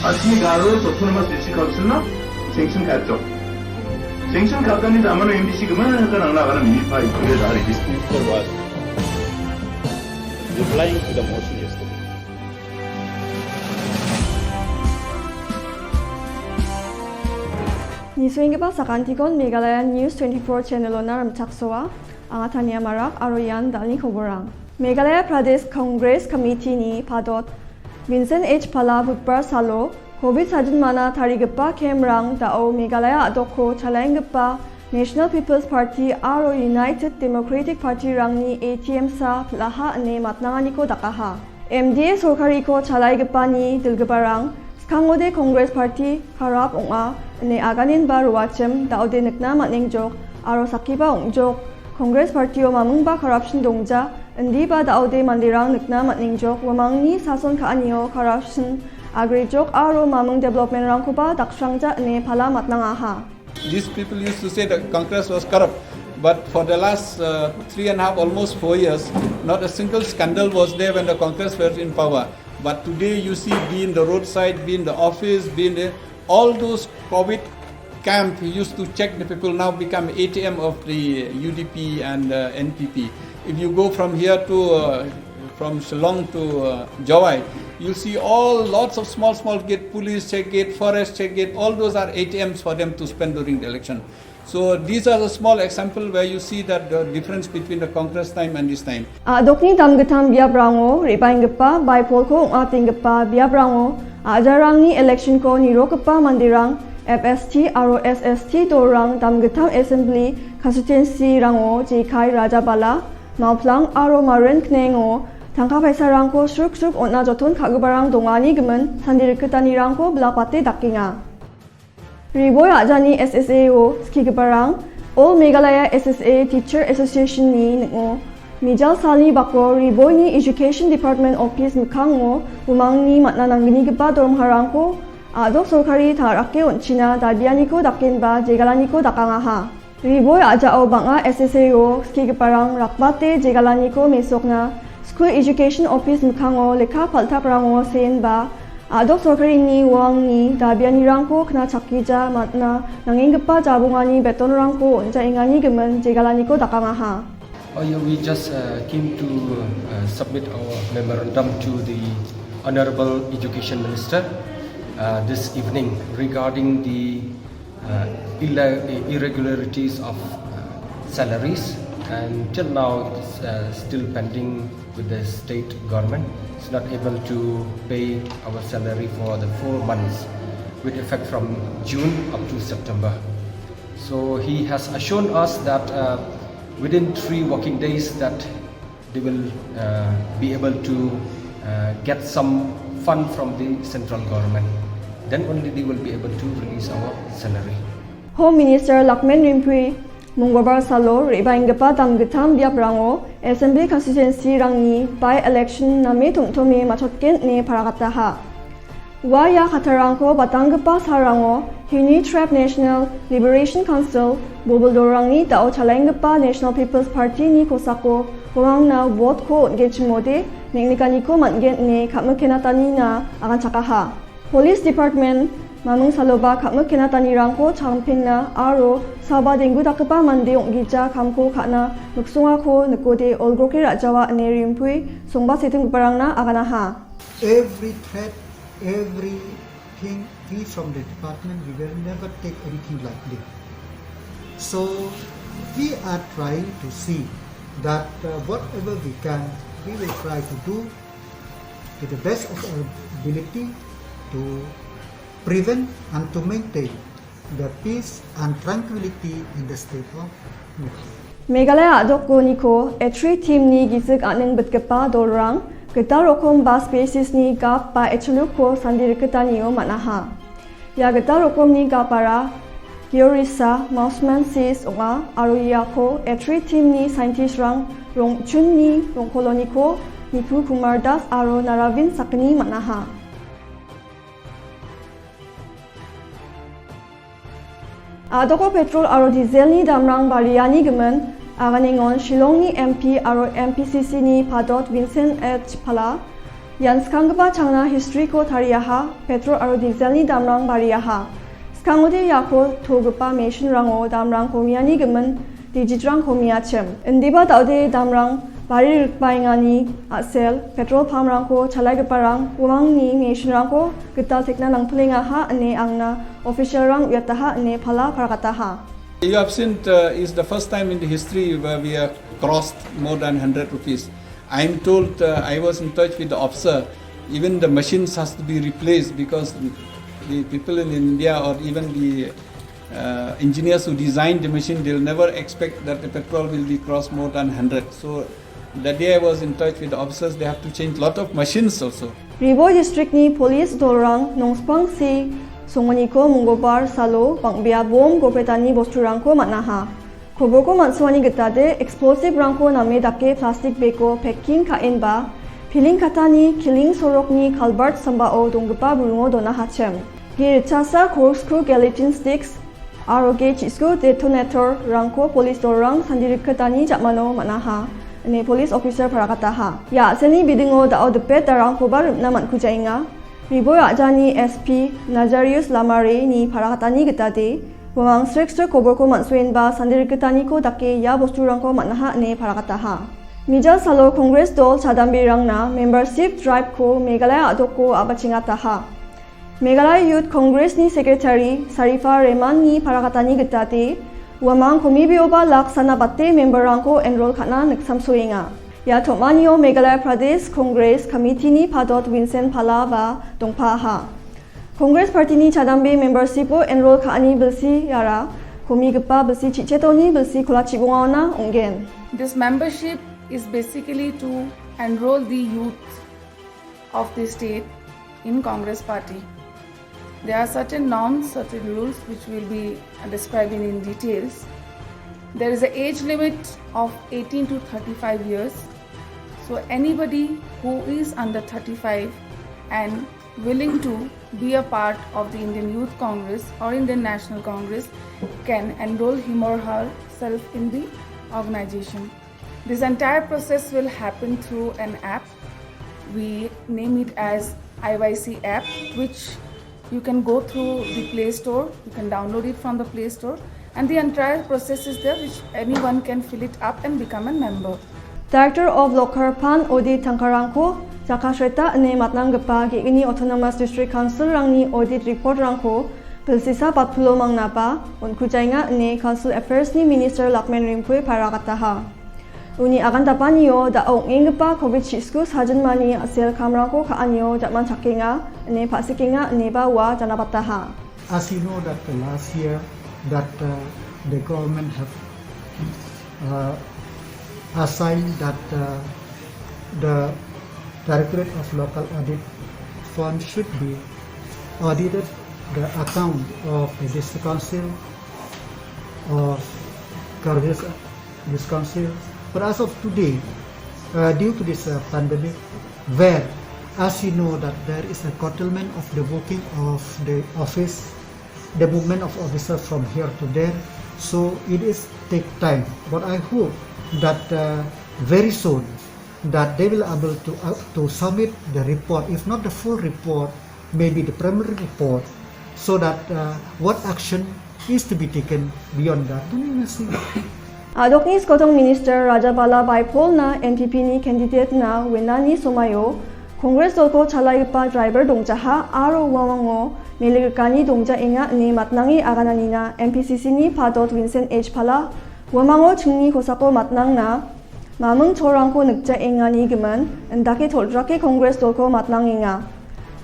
Asli Garo autonomous district council sanction karto. Sanction kartani da amano MDC gimana kan ang lawan milipai kuda dari this minister was replying to the motion yesterday. Niswingba sa kantikon Meghalaya News 24 channel na ramchaksoa ang atanya marak aroyan dalni khoborang. Meghalaya Pradesh Congress Committee ni padot Vincent H. Pala Budbar Salo COVID sajun mana tarigpa kemrang dao Meghalaya adoko chalaingpa National People's Party aro United Democratic Party rangni ATM sa laha ne matnangani ko dakaha. MDA sorkari ko chalaigpa ni dilgabarang Skangode Congress Party harap onga ne aganin ba ruwachem dao de nekna matningjok aro sakiba ongjok Congress Party o mamungba corruption dongja Ndi ba daode mandirang nikna matningjok wamangni sason kaanio corruption agrejok aro mamung development rang ko ba dakshrangja ne phala matnangaha. These people used to say that Congress was corrupt, but for the last 3.5, almost 4 years, not a single scandal was there when the Congress were in power. But today you see, be in the roadside, be in the office, be in the, all those COVID camp used to check the people now become ATM of the UDP and NPP. If you go from here to from Shillong to Jawai, you'll see lots of small gate, police check gate, forest check gate, all those are ATMs for them to spend during the election. So these are the small example where you see that the difference between the Congress time and this time. Dokni tamgatam biabrango rebaingpa by polko atingpa biabrango ajarangni election ko nirokpa mandirang FST aro SST dorang tamgatam assembly constituency rango jekai rajabala Mauplang aro marin knengo tangka paisarangko sruk onna joton kagubarang dongani gemen sandiriketanirangko blapate dakinga. Riboy ajani SSAO skigebarang All Meghalaya SSA Teacher Association ni ngo Mijal sali bako riboy ni Education Department Office mkango umangni matnananggini geba dormharangko adok sorkari tarake onchina darbianiko dakinba jegalaniko dakangaha. Riboy ajao banga SSAO skigeparang rakbate jegalaniko mesokna School Education Office mkango lekha paltaprango sen ba adok sorkari ni wangni dabianirangko kna chakija matna nanginggepa jabungani betonrangko onja ingani gemen jegalaniko dakangaha. We just came to submit our memorandum to the Honorable Education Minister this evening regarding the irregularities of salaries, and till now it's still pending with the state government. It's not able to pay our salary for the 4 months with effect from June up to September. So he has assured us that within 3 working days that they will be able to get some fund from the central government. Then only they will be able to release our salary. Home Minister Lakmen Rimpuy Munggobar Salo rebainggepa tamgetam biabrango Assembly constituency rangni by election name tungtome machotken ne paragataha. Waya khatarangko batanggepa sarango Hini Trap National Liberation Council boboldorangni dao chalainggepa National People's Party ni kosako wangna vote ko ngechmode ningnikaniko manggen ne kamkenatani na akan chakaha. Police Department mamung saloba kamkenatani-rangko champengna aro saba denggu dakpa mande onggija kamko kana nuksungako nekode olgroke rajawa ne Rimpuy songba seteng barangna akanaha. Every threat, everything we from the department, we will never take anything lightly. So we are trying to see that whatever we can, we will try to do to the best of our ability to prevent and to maintain the peace and tranquility in the state of Meghalaya. Meghalaya adoko niko etri team ni gisik aneng betgepa dorang geta rokom bas basis ni gap pa echuluko sandiriketanio manaha. Ya geta rokom ni gapara Giorisa Mausman sis onga aruyako etri team ni scientist rang rong chun ni rong koloniko Nipu Kumar Das aro Naravin sakni manaha. Adoko petrol aro diesel ni damrang bariani gemen aganingon Shillong ni MP aro MPCC ni padot Vincent H. Pala Yan skangpa changna history ko tariaha, petrol aro diesel ni damrang bariaha. Skangode yakro togpa machine rango damrang komiani gemen digitrang komiachem. Indiba daude damrang bari rikpaingani asel petrol pump rangko chalai geparang umang ni machine rangko getal tekna nang pulinga ha ane angna official rang uyataha ane phala parakataha. You have seen is the first time in the history where we have crossed more than 100 rupees. I am told I was in touch with the officer. Even the machines has to be replaced because the people in India or even the engineers who designed the machine, they'll never expect that the petrol will be crossed more than 100. So that day I was in touch with the officers. They have to change a lot of machines also. Riboy district ni police dolrang nongspang si Songmani ko Mungobar Salo Pangbia bom gopetani bosturang ko manaha. Kobor ko manswani getade explosive rangko name dake plastic beko packing kain ba piling katani killing sorok ni kalbart sambao donggepa burungo dona hachem. Gir chasa corkscrew gelatin sticks ROG chisco detonator rangko police dorang sandiriketani jakmano manaha. Ne police officer parakataha. Ya seni bidingo dao depet darang kobar naman kujainga. Riboy ajani SP Nazarius Lamare ni parakatani getade wang strict kobor ko mansuin ba sandiriketani ko dake ya bosturang ko manaha ne parakataha. Mijal salo Congress dol chadambirang na membership drive ko Meghalaya adoko abachingataha. Meghalaya Youth Congress ni Secretary Sarifa Rehman ni parakatani getade wamang komibio ba laksana batte memberang ko enroll kana neksamsuinga. Ya Thokmanio Meghalaya Pradesh Congress Committee ni Padot Vincent Palava Dongpaha. Congress Party ni Chadambe membership o enroll kaani bilsi yara komigepa bilsi chichetoni bilsi kolachibungaona ongen. This membership is basically to enroll the youth of the state in Congress Party. There are certain norms, certain rules which will be describing in details. There is an age limit of 18 to 35 years. So anybody who is under 35 and willing to be a part of the Indian Youth Congress or Indian National Congress can enroll him or herself in the organization. This entire process will happen through an app. We name it as IYC app, which you can go through the Play Store. You can download it from the Play Store, and the entire process is there, which anyone can fill it up and become a member. Director of Local Pan Audit Tangkarangko Jakashreta ne matnanggepa gini Autonomous District Council rangni audit report rangko pilsisa 40 mangnapa unkujainga ne Council Affairs ni Minister Lakmen Rimkwe parakataha. Uni akan tapanio da ongenggepa COVID chisku sajen mani asel kamrangko kaanio jakman chakinga ne pasikinga ne bawa janapataha. As you know that last year that the government have assigned that the Directorate of Local Audit Fund should be audited the account of the District Council of this council. But as of today, due to this pandemic, where as you know that there is a curtailment of the working of the office, the movement of officers from here to there, so it is take time. But I hope that very soon that they will able to submit the report, if not the full report, maybe the primary report, so that what action is to be taken beyond that. Adokni Skotong Minister Rajabala Baipol na NPP ni candidate na Wenani Somayo Congress dolko chalaipa driver dongjaha aro wawango meligkani dongja inga ni matnangi agananina MPCC ni Padot Vincent H Pala wamango chungni kosako matnang na mamung chorangko nukja inga ni geman endake toldrake Congress dolko matnang inga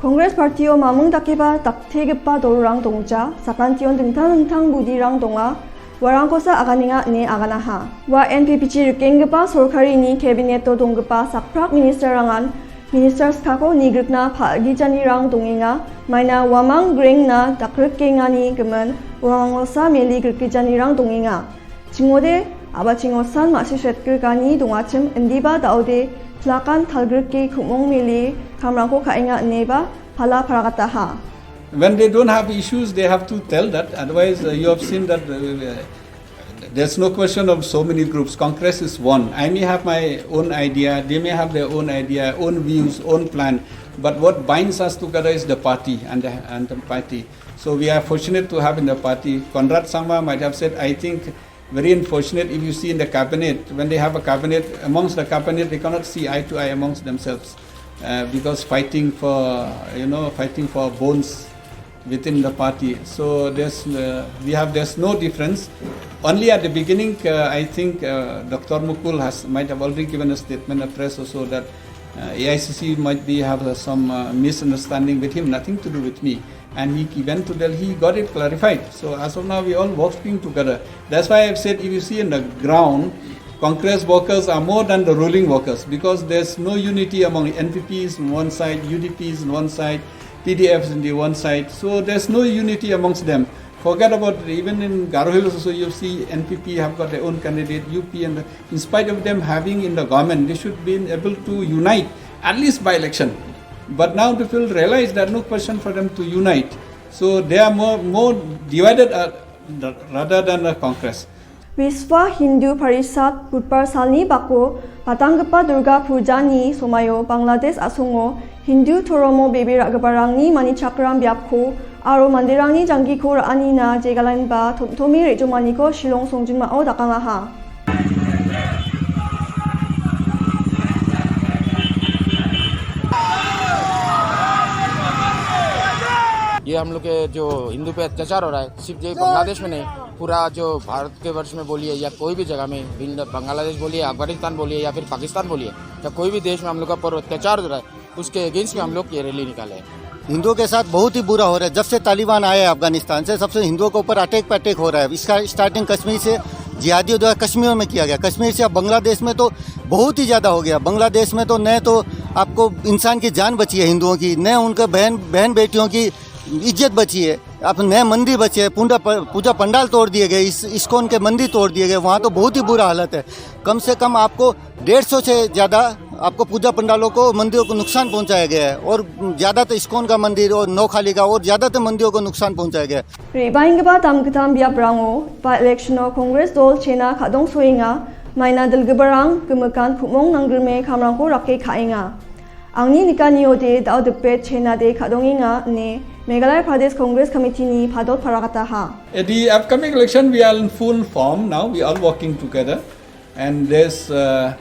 Congress Partyo mamung dakeba daktegepa dolrang dongja sakantion dengtang budirang donga warangkosa aganinga ne aganaha wa NPP chi rikenggepa sorkari ni cabinet to donggepa sakprak minister rangan ministers kako ni grupna phagijanirang donginga maina wamang greng na dakrkenga ni gemen wamangosa meli grupkijanirang donginga jingode abachingosan masishetgani dongachim endiba daude plakan talgrke khumong meli kamrangko kainga neba phala paragataha. When they don't have issues, they have to tell that. Otherwise, you have seen that there's no question of so many groups. Congress is one. I may have my own idea, they may have their own idea, own views, own plan. But what binds us together is the party and the party. So we are fortunate to have in the party. Conrad Sangma might have said, I think, very unfortunate if you see in the cabinet, when they have a cabinet, amongst the cabinet, they cannot see eye to eye amongst themselves because fighting for bones within the party. So there's no difference. Only at the beginning, I think Dr. Mukul might have already given a statement at press also that AICC might have some misunderstanding with him, nothing to do with me. And he went to Delhi, he got it clarified. So as of now, we all working together. That's why I've said, if you see in the ground, Congress workers are more than the ruling workers because there's no unity among NPPs on one side, UDPs on one side, PDFs on the one side. So there's no unity amongst them. Forget about it. Even in Garo Hills also you see NPP have got their own candidate, UP, and in spite of them having in the government, they should be able to unite, at least by election. But now people realize there's no question for them to unite. So they are more divided rather than a Congress. Wiswa Hindu Parisat Budpar Salni Bako Patangapa Durga Pujani Somayo Bangladesh Asungo Hindu Toromo Baby Ragabarangni Manichakram Biapko Aro Mandirangni Jangiko Anina Jegalain Ba Tomi Rejumaniko Shilong Songjuma O Dakangaha. ये हम लोग के जो हिंदू पे अत्याचार हो रहा है सिर्फ ये बांग्लादेश में नहीं पूरा जो भारत के वर्ष में बोलिए या कोई भी जगह में बांग्लादेश बोलिए अफगानिस्तान बोलिए या फिर पाकिस्तान बोलिए या कोई भी देश में हम लोग का पर अत्याचार हो रहा है उसके अगेंस्ट में हम लोग ये रैली निकाले हैं। हिंदुओं के साथ बहुत ही बुरा हो रहा है। जब से तालिबान आए अफगानिस्तान से सबसे हिंदुओं के ऊपर अटैक पे अटैक हो रहा है। इसका स्टार्टिंग कश्मीर से जिहादियों द्वारा कश्मीर में किया गया। कश्मीर से अब बांग्लादेश में तो बहुत ही ज़्यादा हो गया। बांग्लादेश में तो न तो आपको इंसान की जान बची है हिंदुओं की, न उनके बहन बेटियों की इज्जत बची है। अब नए मंदिर बचे हैं, पूजा पंडाल तोड़ दिए गए, इस्कॉन के मंदिर तोड़ दिए गए। वहाँ तो बहुत ही बुरा हालत है। कम से कम आपको 150 से ज़्यादा आपको पूजा पंडालों को मंदिरों को नुकसान पहुंचाया गया है और ज़्यादातर इस्कॉन का मंदिर और नौखाली का और ज़्यादातर मंदिरों को नुकसान पहुंचाया गया है। Ribaingba tamkitam biaprango pa electiono Congress dol chena khadong soinga maina dilgebarang gemekan phumong nangrme khamrangko rakke khainga angni nikaniyo de dau depe chena de khadonginga ne Meghalaya Pradesh Congress Committee ni phadot pharagata ha. At the upcoming election, we are in full form now. We are all working together, and there's but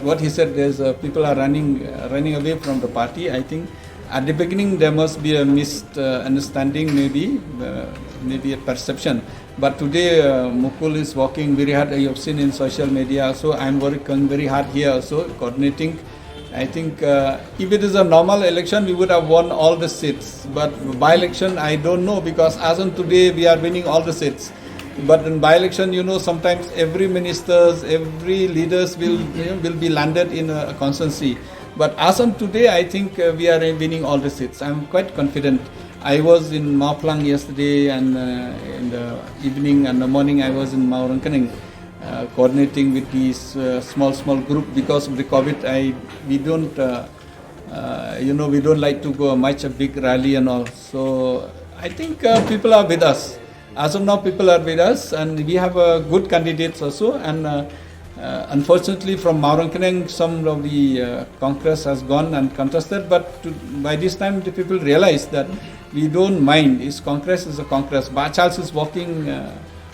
what he said, there's people are running away from the party. I think at the beginning there must be a misunderstanding, maybe a perception. But today Mukul is working very hard. You have seen in social media. So I'm working very hard here also, coordinating. I think if it is a normal election, we would have won all the seats. But by-election, I don't know because as on today, we are winning all the seats. But in by-election, sometimes every ministers, every leaders will be landed in a constituency. But as on today, I think we are winning all the seats. I'm quite confident. I was in Mawplang yesterday, and in the evening and the morning, I was in Maurangkening. Coordinating with these small group because of the COVID. We don't like to go much a big rally and all. So I think people are with us. As of now, people are with us, and we have good candidates also. And unfortunately, from Maurangkening, some of the Congress has gone and contested. But by this time, the people realize that we don't mind. Congress is a Congress. Charles is working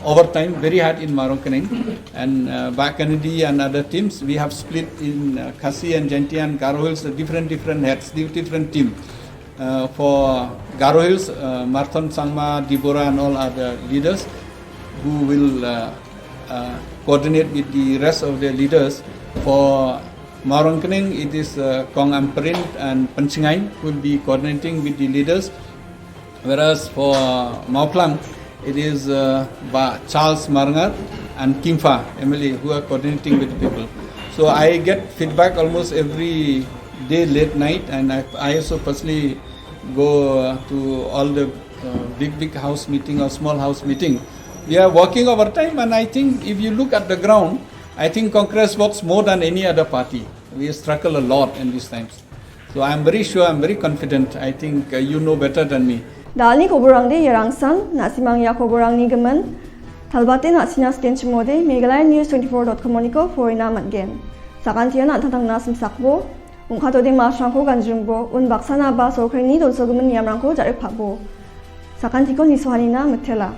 overtime very hard in Maurangkening, and Kennedy and other teams. We have split in Khasi and Gentian, Garo Hills, different heads, different team. For Garo Hills, Marthon Sangma, Deborah and all other leaders who will coordinate with the rest of the leaders. For Maurangkening, it is Kong Amperin and Panchingain who will be coordinating with the leaders. Whereas for Mawplang, it is Charles Marangar and Kimfa MLA who are coordinating with people. So I get feedback almost every day late night, and I also personally go to all the big house meeting or small house meeting. We are working overtime, and I think if you look at the ground, I think Congress works more than any other party. We struggle a lot in these times. So I'm very sure, I'm very confident. I think you know better than me. Dalni koborang de yarangsan nasimang ya koborang ni gemen Talbatin at sinas ken chimode Meghalaya News 24.com moniko foreigner matgen. Sakan tiyan at tatang nasim sakbo. Ungkato ding masrangko ganjungbo un baksana ba sorkring ni dolsogumen yamrangko jarik pakbo. Sakan tiko nisuhanina metela.